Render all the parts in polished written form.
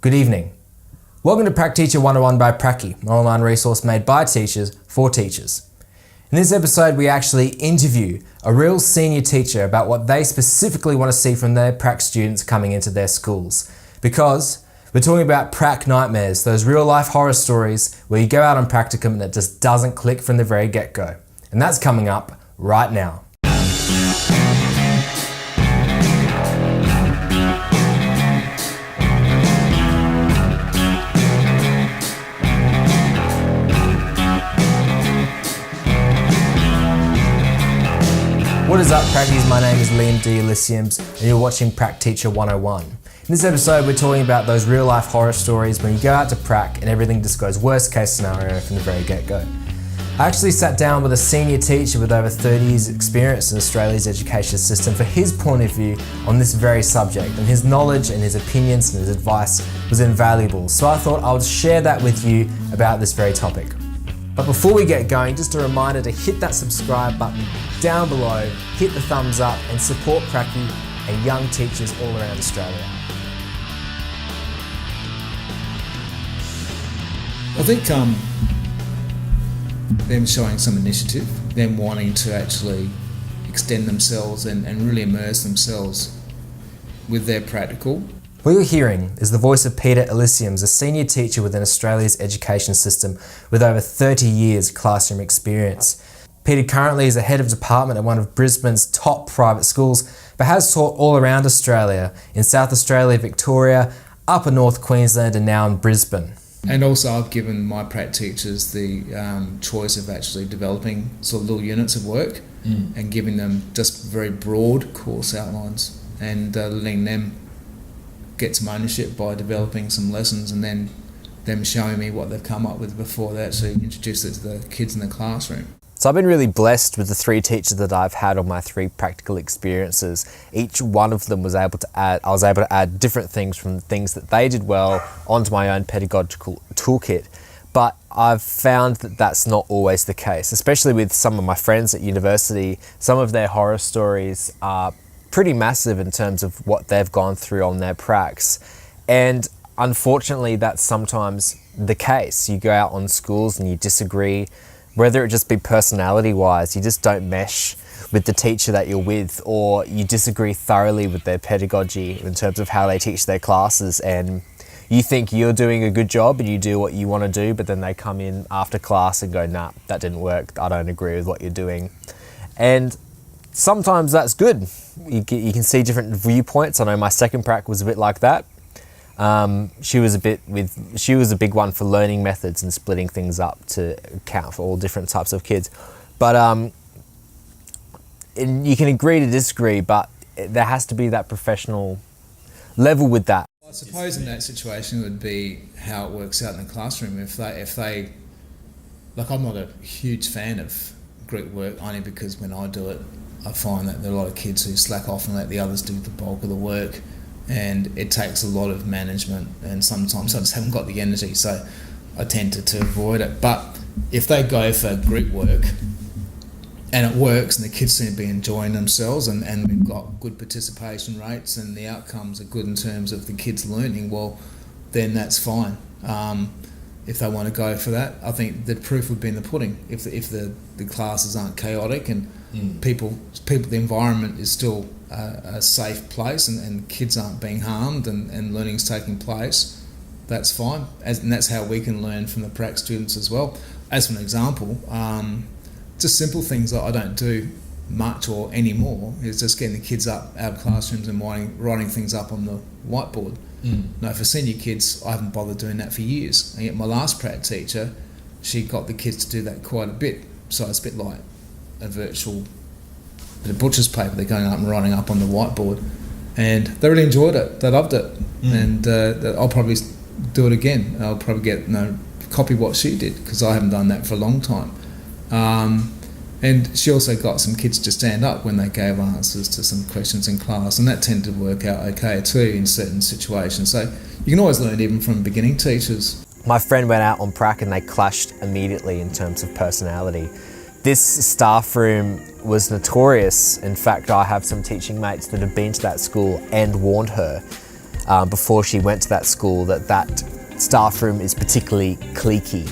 Good evening. Welcome to Prac Teacher 101 by Prac-E, an online resource made by teachers for teachers. In this episode, we actually interview a real senior teacher about what they specifically want to see from their Prac students coming into their schools. Because we're talking about Prac nightmares, those real life horror stories where you go out on practicum and it just doesn't click from the very get-go. And that's coming up right now. What is up, Prackies? My name is Liam D. Auliciems, and you're watching Prac Teacher 101. In this episode, we're talking about those real-life horror stories when you go out to Prac and everything just goes worst-case scenario from the very get-go. I actually sat down with a senior teacher with over 30 years' experience in Australia's education system for his point of view on this very subject, and his knowledge and his opinions and his advice was invaluable. So I thought I would share that with you about this very topic. But before we get going, just a reminder to hit that subscribe button down below, hit the thumbs up and support Prac-E and young teachers all around Australia. I think them showing some initiative, them wanting to actually extend themselves and really immerse themselves with their practical. What you're hearing is the voice of Peter Auliciems, a senior teacher within Australia's education system with over 30 years classroom experience. Peter currently is the head of department at one of Brisbane's top private schools, but has taught all around Australia, in South Australia, Victoria, Upper North Queensland and now in Brisbane. And also I've given my prac teachers the choice of actually developing sort of little units of work and giving them just very broad course outlines and letting them get some ownership by developing some lessons and then them showing me what they've come up with before they actually introduce it to the kids in the classroom. So I've been really blessed with the three teachers that I've had on my three practical experiences. Each one of them I was able to add different things from things that they did well onto my own pedagogical toolkit. But I've found that that's not always the case, especially with some of my friends at university. Some of their horror stories are pretty massive in terms of what they've gone through on their pracs. And unfortunately, that's sometimes the case. You go out on schools and you disagree, whether it just be personality-wise, you just don't mesh with the teacher that you're with, or you disagree thoroughly with their pedagogy in terms of how they teach their classes, and you think you're doing a good job and you do what you want to do, but then they come in after class and go, nah, that didn't work, I don't agree with what you're doing. And sometimes that's good. You can see different viewpoints. I know my second prac was a bit like that. She was a big one for learning methods and splitting things up to account for all different types of kids. But you can agree to disagree, but there has to be that professional level with that. I suppose in that situation would be how it works out in the classroom. If they, like, I'm not a huge fan of group work only because when I do it, I find that there are a lot of kids who slack off and let the others do the bulk of the work, and it takes a lot of management, and sometimes I just haven't got the energy, so I tend to avoid it. But if they go for group work and it works and the kids seem to be enjoying themselves and we've got good participation rates and the outcomes are good in terms of the kids learning, well, then that's fine. If they want to go for that, I think the proof would be in the pudding. If the classes aren't chaotic and the environment is still a safe place and kids aren't being harmed and learning's taking place, that's fine. And that's how we can learn from the prac students as well. As an example, just simple things that I don't do much or anymore is just getting the kids up out of classrooms and writing things up on the whiteboard. No, for senior kids, I haven't bothered doing that for years. And yet my last prac teacher, she got the kids to do that quite a bit. So it's a bit like a virtual bit of butcher's paper. They're going up and writing up on the whiteboard. And they really enjoyed it. They loved it. And I'll probably do it again. I'll probably copy what she did, because I haven't done that for a long time. And she also got some kids to stand up when they gave answers to some questions in class, and that tended to work out okay too in certain situations. So you can always learn even from beginning teachers. My friend went out on prac and they clashed immediately in terms of personality. This staff room was notorious. In fact, I have some teaching mates that have been to that school and warned her. before she went to that school that staff room is particularly cliquey,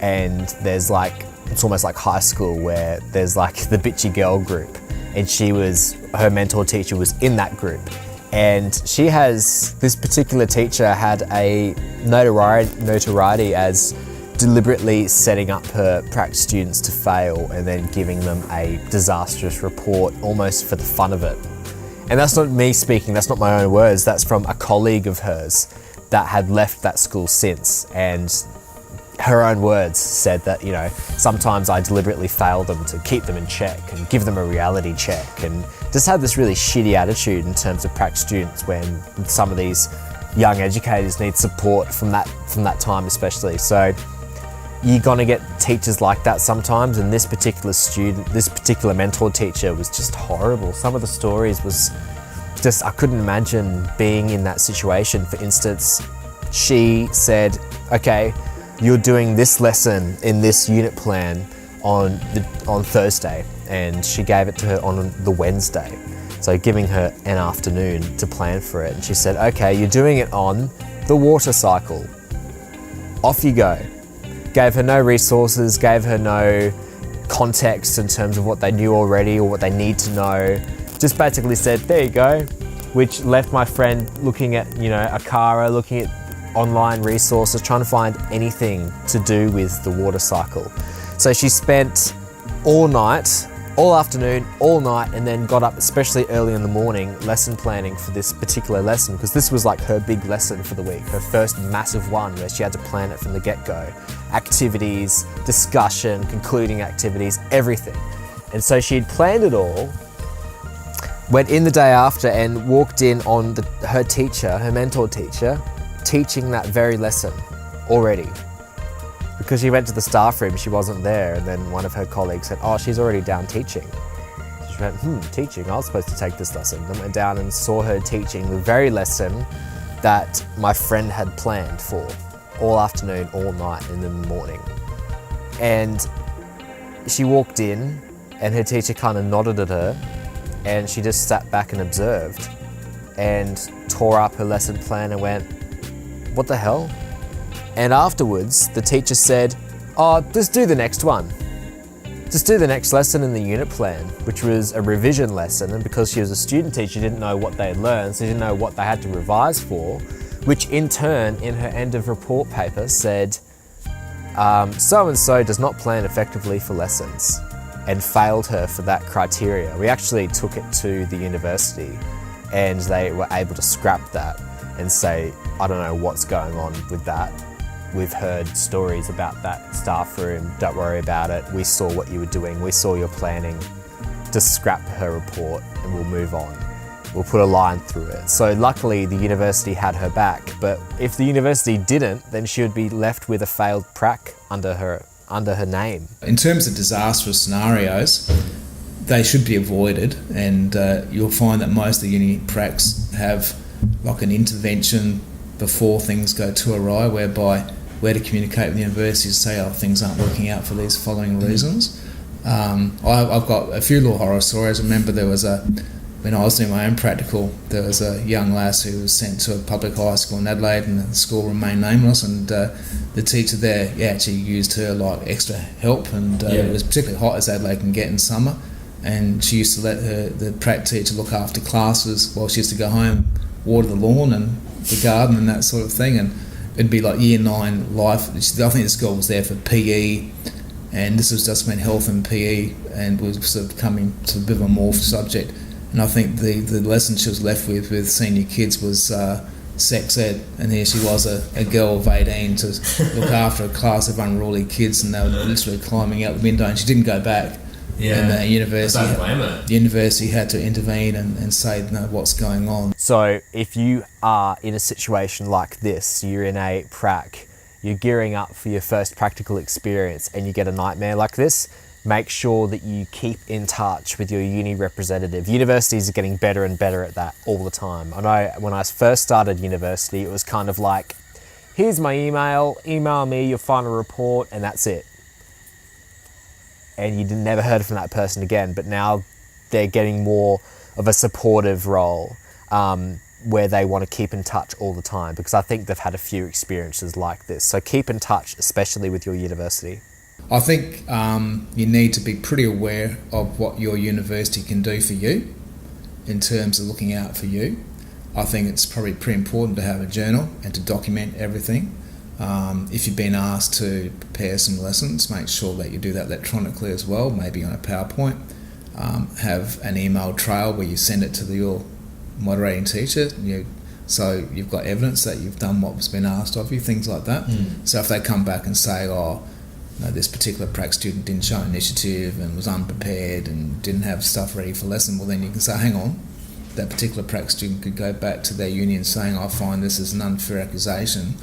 and there's like, it's almost like high school where there's like the bitchy girl group, and her mentor teacher was in that group. And this particular teacher had a notoriety as deliberately setting up her Prac students to fail and then giving them a disastrous report almost for the fun of it. And that's not me speaking, that's not my own words, that's from a colleague of hers that had left that school since, and her own words said that, you know, sometimes I deliberately fail them to keep them in check and give them a reality check, and just had this really shitty attitude in terms of Prac students when some of these young educators need support from that time especially. So you're gonna get teachers like that sometimes, and this particular mentor teacher was just horrible. Some of the stories was just, I couldn't imagine being in that situation. For instance, she said, okay, you're doing this lesson in this unit plan on Thursday, and she gave it to her on the Wednesday. So giving her an afternoon to plan for it. And she said, okay, you're doing it on the water cycle. Off you go. Gave her no resources, gave her no context in terms of what they knew already or what they need to know. Just basically said, there you go, which left my friend looking at, you know, Akara, looking at online resources, trying to find anything to do with the water cycle. So she spent all night, all afternoon, all night, and then got up, especially early in the morning, lesson planning for this particular lesson, because this was like her big lesson for the week, her first massive one where she had to plan it from the get-go. Activities, discussion, concluding activities, everything. And so she'd planned it all, went in the day after and walked in on her teacher, her mentor teacher, teaching that very lesson already. Because she went to the staff room, she wasn't there, and then one of her colleagues said, oh, she's already down teaching. She went, teaching? I was supposed to take this lesson. Then went down and saw her teaching the very lesson that my friend had planned for all afternoon, all night, and in the morning. And she walked in, and her teacher kind of nodded at her, and she just sat back and observed, and tore up her lesson plan and went, what the hell? And afterwards, the teacher said, oh, just do the next one. Just do the next lesson in the unit plan, which was a revision lesson. And because she was a student teacher, she didn't know what they had learned, so she didn't know what they had to revise for, which in turn, in her end of report paper, said, so-and-so does not plan effectively for lessons, and failed her for that criteria. We actually took it to the university, and they were able to scrap that and say, I don't know what's going on with that. We've heard stories about that staff room, don't worry about it. We saw what you were doing, we saw your planning. Just scrap her report and we'll move on. We'll put a line through it. So luckily the university had her back, but if the university didn't, then she would be left with a failed prac under her name. In terms of disastrous scenarios, they should be avoided, and you'll find that most of the uni pracs have like an intervention before things go too awry, whereby we're to communicate with the university to say, oh, things aren't working out for these following reasons. I've got a few little horror stories. I remember when I was doing my own practical, there was a young lass who was sent to a public high school in Adelaide, and the school remained nameless, and the teacher there actually used her like extra help, and it was particularly hot as Adelaide can get in summer, and she used to let the Prac teacher look after classes while she used to go home, water the lawn and the garden and that sort of thing. And it'd be like year 9 life. I think the school was there for PE, and this was just when health and PE and was sort of coming to a bit of a morphed subject. And I think the lesson she was left with senior kids was sex ed, and here she was, a girl of 18 to look after a class of unruly kids, and they were literally climbing out the window, and she didn't go back. Yeah, and the university had to intervene and say, no, what's going on. So if you are in a situation like this, you're in a prac, you're gearing up for your first practical experience, and you get a nightmare like this, make sure that you keep in touch with your uni representative. Universities are getting better and better at that all the time. I know when I first started university, it was kind of like, here's my email me your final report, and that's it. And you never heard from that person again, but now they're getting more of a supportive role. where they want to keep in touch all the time? Because I think they've had a few experiences like this. So keep in touch, especially with your university. I think you need to be pretty aware of what your university can do for you in terms of looking out for you. I think it's probably pretty important to have a journal and to document everything. If you've been asked to prepare some lessons, make sure that you do that electronically as well, maybe on a PowerPoint. Have an email trail where you send it to your moderating teacher, so you've got evidence that you've done what was been asked of you, things like that. So if they come back and say, this particular Prac student didn't show initiative and was unprepared and didn't have stuff ready for lesson, well then you can say, hang on, that particular Prac student could go back to their union saying, I find this is an unfair accusation,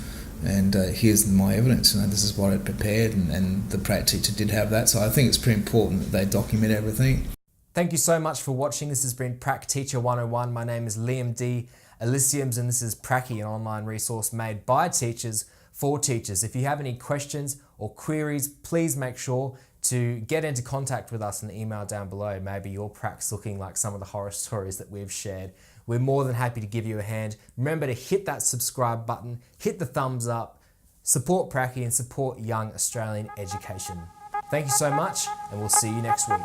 and here's my evidence, this is what I prepared, and the Prac teacher did have that. So I think it's pretty important that they document everything. Thank you so much for watching. This has been Prac Teacher 101. My name is Liam D. Auliciems, and this is Prac-E, an online resource made by teachers for teachers. If you have any questions or queries, please make sure to get into contact with us in the email down below. Maybe your Prac's looking like some of the horror stories that we've shared. We're more than happy to give you a hand. Remember to hit that subscribe button, hit the thumbs up, support Prac-E and support young Australian education. Thank you so much, and we'll see you next week.